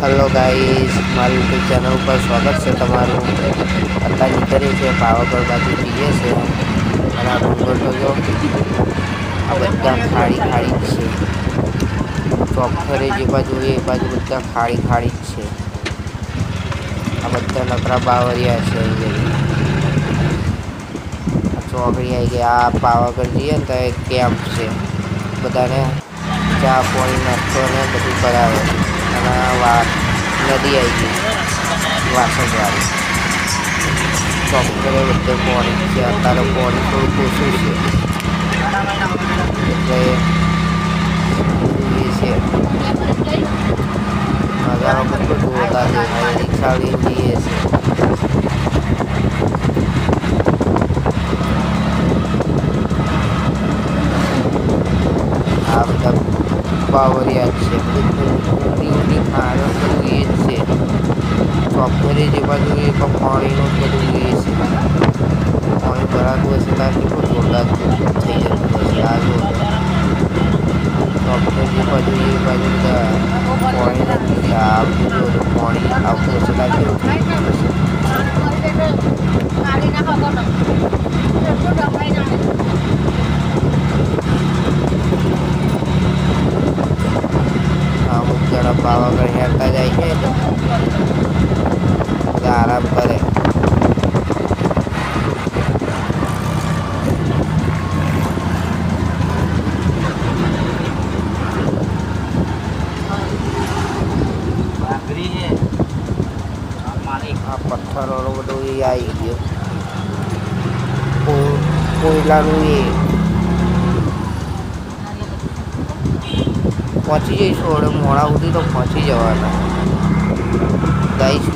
Hello guys, મારી YouTube channel પર સ્વાગત છે તમારું। અત્યારે નીકળીએ છીએ પાવાગઢ બાજુ જઈએ છે અને આ ડુંગર તો જો આ બધા ખાડી ખાડી જ છે। ચોકઠરે જે બાજુ એ બાજુ બધા ખાડી ખાડી જ છે। આ બધા નકરા બાવરિયા છે। ચોકડી આવી ગઈ। આ પાવાગઢ જઈએ ને તો એક કેમ્પ છે, બધાને ચા પાણી નાસ્તો ને બધું કરાવે। અને નદી આવી ગઈ વાસણવાળી। ચોકઠરે બધે પાણી છે, અત્યારે પાણી થોડુંક ઓછું છે એટલે બધું એ છે। નજારો કેટલો જોરદાર દેખાય। રિક્ષા લઈને જઈએ છે। આ બધા બાવરિયા જ છે, બધું ઊંડી ઊંડી ખાડો બધું એ જ છે। ચોકઠરી જે બાજુ એ પણ પાણીનું જ બધું એ છે। પાણી ભરાતું હશે ત્યારે કેટલું જોરદાર થઈ જતું હશે। આ જો ચોકઠરી જે બાજુ એ બાજુ બધા પાણીના જ છે। આ બધું જો પાણી આવતું હશે ત્યારે કેવું થઈ જતું હશે। અમુક જણા પાવાગઢ હેરતા જાય છે તો બધા આરામ કરે। આ પથ્થરો બધું એ આવી ગયો, કોયલાનું એ પહોંચી જઈશું। હવે મોડા સુધી તો પહોંચી જવાના ગાઈસ।